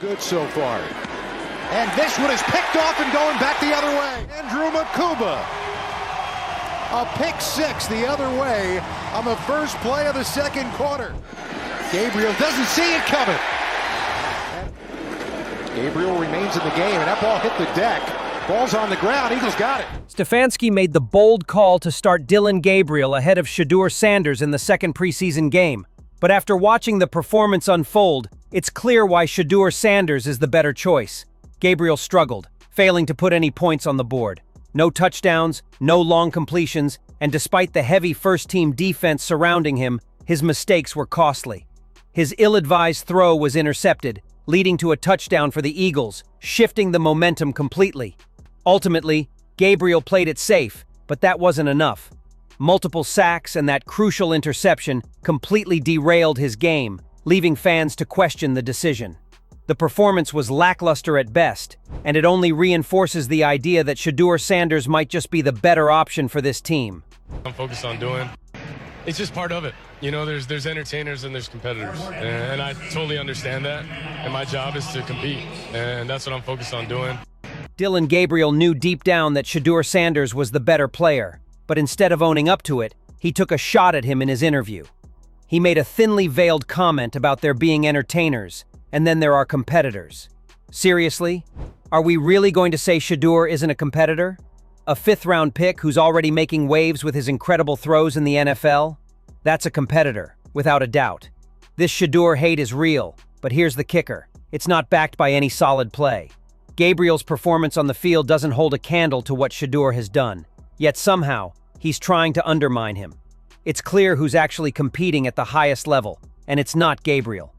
Good so far. And this one is picked off and going back the other way. Andrew Makuba. A pick six the other way on the first play of the second quarter. Gabriel doesn't see it coming. Gabriel remains in the game, and that ball hit the deck. Ball's on the ground. Eagles got it. Stefanski made the bold call to start Dillon Gabriel ahead of Shedeur Sanders in the second preseason game. But after watching the performance unfold, it's clear why Shedeur Sanders is the better choice. Gabriel struggled, failing to put any points on the board. No touchdowns, no long completions, and despite the heavy first-team defense surrounding him, his mistakes were costly. His ill-advised throw was intercepted, leading to a touchdown for the Eagles, shifting the momentum completely. Ultimately, Gabriel played it safe, but that wasn't enough. Multiple sacks and that crucial interception completely derailed his game, leaving fans to question the decision. The performance was lackluster at best, and it only reinforces the idea that Shedeur Sanders might just be the better option for this team. I'm focused on doing. It's just part of it. You know, there's entertainers and there's competitors, and I totally understand that, and my job is to compete, and that's what I'm focused on doing. Dillon Gabriel knew deep down that Shedeur Sanders was the better player, but instead of owning up to it, he took a shot at him in his interview. He made a thinly veiled comment about there being entertainers, and then there are competitors. Seriously? Are we really going to say Shedeur isn't a competitor? A fifth-round pick who's already making waves with his incredible throws in the NFL? That's a competitor, without a doubt. This Shedeur hate is real, but here's the kicker. It's not backed by any solid play. Gabriel's performance on the field doesn't hold a candle to what Shedeur has done, yet somehow, he's trying to undermine him. It's clear who's actually competing at the highest level, and it's not Gabriel.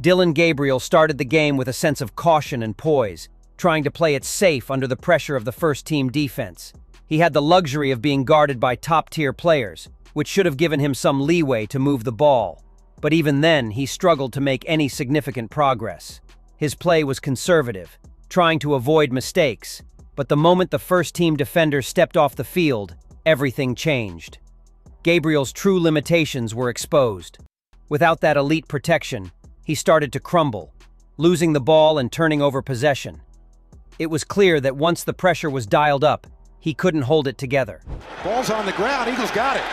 Dillon Gabriel started the game with a sense of caution and poise, trying to play it safe under the pressure of the first-team defense. He had the luxury of being guarded by top-tier players, which should have given him some leeway to move the ball. But even then, he struggled to make any significant progress. His play was conservative, trying to avoid mistakes, but the moment the first-team defender stepped off the field, everything changed. Gabriel's true limitations were exposed. Without that elite protection, he started to crumble, losing the ball and turning over possession. It was clear that once the pressure was dialed up, he couldn't hold it together. Ball's on the ground. Eagles got it.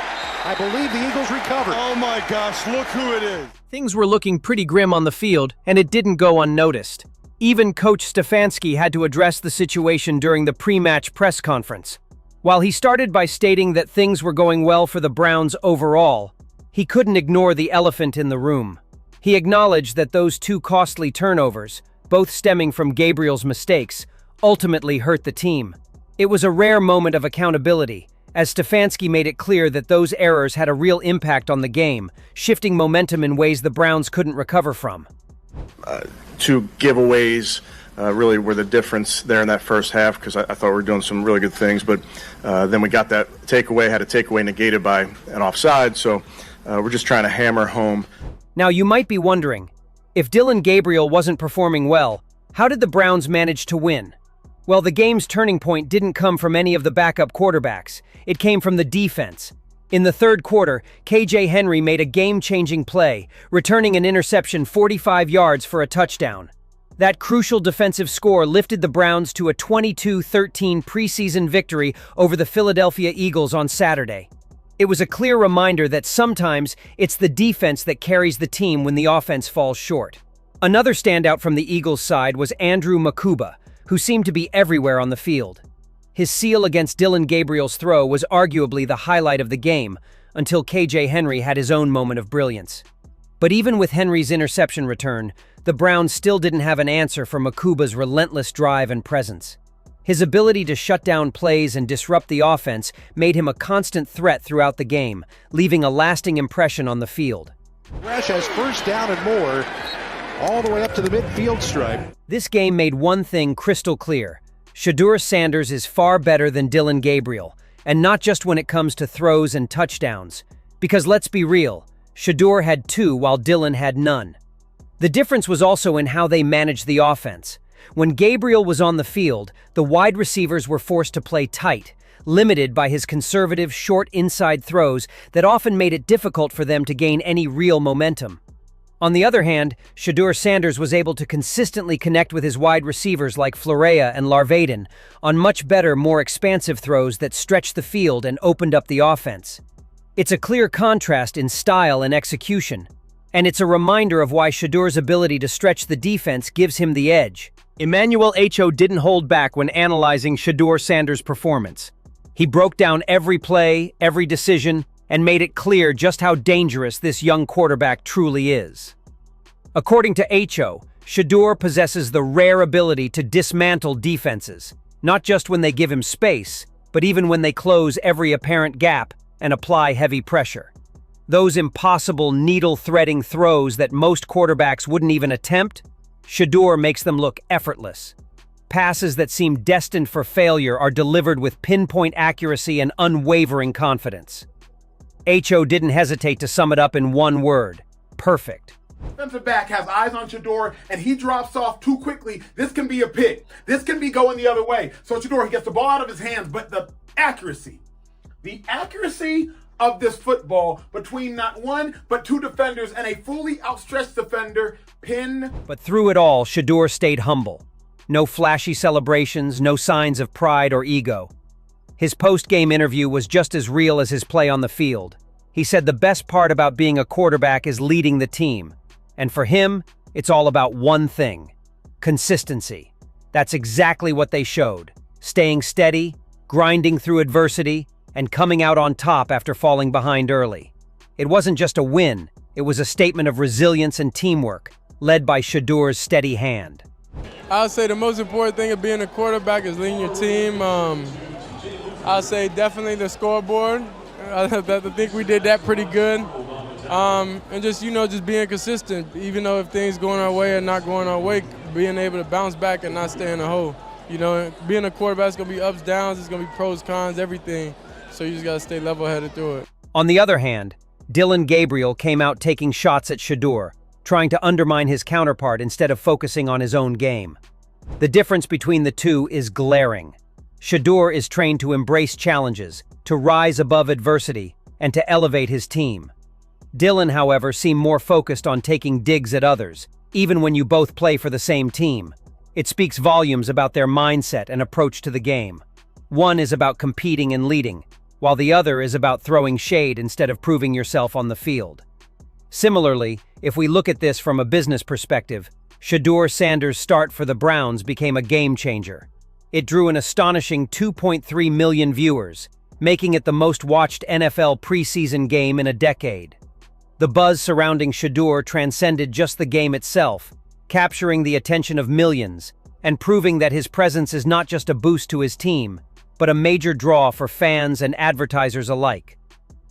I believe the Eagles recovered. Oh my gosh, look who it is. Things were looking pretty grim on the field, and it didn't go unnoticed. Even Coach Stefanski had to address the situation during the pre-match press conference. While he started by stating that things were going well for the Browns overall, he couldn't ignore the elephant in the room. He acknowledged that those two costly turnovers, both stemming from Gabriel's mistakes, ultimately hurt the team. It was a rare moment of accountability, as Stefanski made it clear that those errors had a real impact on the game, shifting momentum in ways the Browns couldn't recover from. Two giveaways really were the difference there in that first half, because I thought we were doing some really good things, but then we got that takeaway, had a takeaway negated by an offside, so we're just trying to hammer home. Now you might be wondering, if Dillon Gabriel wasn't performing well, how did the Browns manage to win? Well, the game's turning point didn't come from any of the backup quarterbacks. It came from the defense. In the third quarter, KJ Henry made a game-changing play, returning an interception 45 yards for a touchdown. That crucial defensive score lifted the Browns to a 22-13 preseason victory over the Philadelphia Eagles on Saturday. It was a clear reminder that sometimes it's the defense that carries the team when the offense falls short. Another standout from the Eagles' side was Andrew Makuba, who seemed to be everywhere on the field. His seal against Dillon Gabriel's throw was arguably the highlight of the game, until KJ Henry had his own moment of brilliance. But even with Henry's interception return, the Browns still didn't have an answer for Makuba's relentless drive and presence. His ability to shut down plays and disrupt the offense made him a constant threat throughout the game, leaving a lasting impression on the field. Rush has first down and more, all the way up to the midfield stripe. This game made one thing crystal clear. Shedeur Sanders is far better than Dillon Gabriel, and not just when it comes to throws and touchdowns. Because let's be real, Shedeur had two while Dillon had none. The difference was also in how they managed the offense. When Gabriel was on the field, the wide receivers were forced to play tight, limited by his conservative, short inside throws that often made it difficult for them to gain any real momentum. On the other hand, Shedeur Sanders was able to consistently connect with his wide receivers like Florea and Larvaden on much better, more expansive throws that stretched the field and opened up the offense. It's a clear contrast in style and execution, and it's a reminder of why Shedeur's ability to stretch the defense gives him the edge. Emmanuel Ho didn't hold back when analyzing Shedeur Sanders' performance. He broke down every play, every decision, and made it clear just how dangerous this young quarterback truly is. According to Ho, Shedeur possesses the rare ability to dismantle defenses, not just when they give him space, but even when they close every apparent gap and apply heavy pressure. Those impossible needle-threading throws that most quarterbacks wouldn't even attempt, Shedeur makes them look effortless. Passes that seem destined for failure are delivered with pinpoint accuracy and unwavering confidence. Ho didn't hesitate to sum it up in one word: perfect. Defensive back has eyes on Shedeur and he drops off too quickly. This can be a pick. This can be going the other way. So Shedeur, he gets the ball out of his hands, but the accuracy of this football between not one, but two defenders and a fully outstretched defender, But through it all, Shedeur stayed humble. No flashy celebrations, no signs of pride or ego. His post-game interview was just as real as his play on the field. He said the best part about being a quarterback is leading the team. And for him, it's all about one thing: consistency. That's exactly what they showed. Staying steady, grinding through adversity, and coming out on top after falling behind early. It wasn't just a win, it was a statement of resilience and teamwork, led by Shedeur's steady hand. I would say the most important thing of being a quarterback is leading your team. I would say definitely the scoreboard. I think we did that pretty good. And just being consistent, even though if things going our way or not going our way, being able to bounce back and not stay in the hole. Being a quarterback is going to be ups, downs, it's going to be pros, cons, everything. So you just got to stay level-headed through it. On the other hand, Dillon Gabriel came out taking shots at Shedeur, trying to undermine his counterpart instead of focusing on his own game. The difference between the two is glaring. Shedeur is trained to embrace challenges, to rise above adversity, and to elevate his team. Dillon, however, seemed more focused on taking digs at others, even when you both play for the same team. It speaks volumes about their mindset and approach to the game. One is about competing and leading, while the other is about throwing shade instead of proving yourself on the field. Similarly, if we look at this from a business perspective, Shedeur Sanders' start for the Browns became a game-changer. It drew an astonishing 2.3 million viewers, making it the most-watched NFL preseason game in a decade. The buzz surrounding Shedeur transcended just the game itself, capturing the attention of millions and proving that his presence is not just a boost to his team, but a major draw for fans and advertisers alike.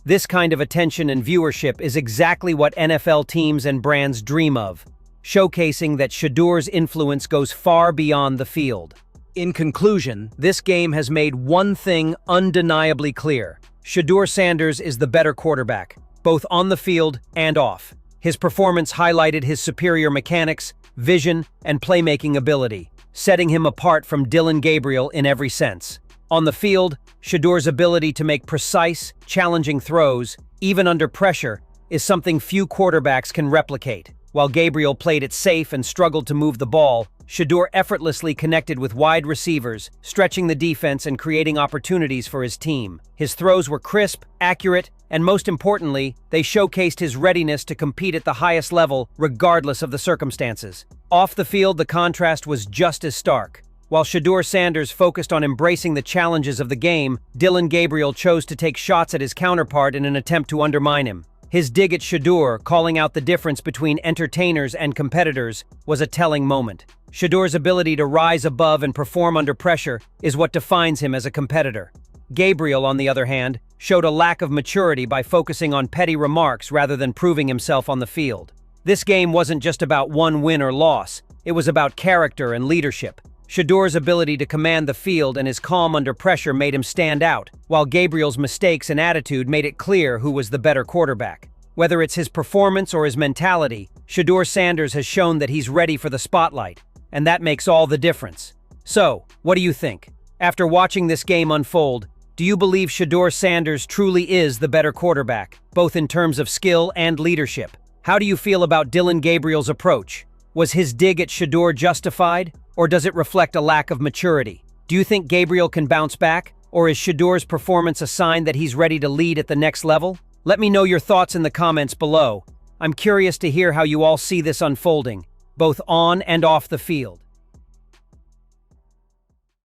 This kind of attention and viewership is exactly what NFL teams and brands dream of, showcasing that Shedeur's influence goes far beyond the field. In conclusion, this game has made one thing undeniably clear: Shedeur Sanders is the better quarterback, both on the field and off. His performance highlighted his superior mechanics, vision, and playmaking ability, setting him apart from Dillon Gabriel in every sense. On the field, Shedeur's ability to make precise, challenging throws, even under pressure, is something few quarterbacks can replicate. While Gabriel played it safe and struggled to move the ball, Shedeur effortlessly connected with wide receivers, stretching the defense and creating opportunities for his team. His throws were crisp, accurate, and most importantly, they showcased his readiness to compete at the highest level, regardless of the circumstances. Off the field, the contrast was just as stark. While Shedeur Sanders focused on embracing the challenges of the game, Dillon Gabriel chose to take shots at his counterpart in an attempt to undermine him. His dig at Shedeur, calling out the difference between entertainers and competitors, was a telling moment. Shedeur's ability to rise above and perform under pressure is what defines him as a competitor. Gabriel, on the other hand, showed a lack of maturity by focusing on petty remarks rather than proving himself on the field. This game wasn't just about one win or loss, it was about character and leadership. Shedeur's ability to command the field and his calm under pressure made him stand out, while Gabriel's mistakes and attitude made it clear who was the better quarterback. Whether it's his performance or his mentality, Shedeur Sanders has shown that he's ready for the spotlight, and that makes all the difference. So, what do you think? After watching this game unfold, do you believe Shedeur Sanders truly is the better quarterback, both in terms of skill and leadership? How do you feel about Dillon Gabriel's approach? Was his dig at Shedeur justified, or does it reflect a lack of maturity? Do you think Gabriel can bounce back, or is Shedeur's performance a sign that he's ready to lead at the next level? Let me know your thoughts in the comments below. I'm curious to hear how you all see this unfolding, both on and off the field.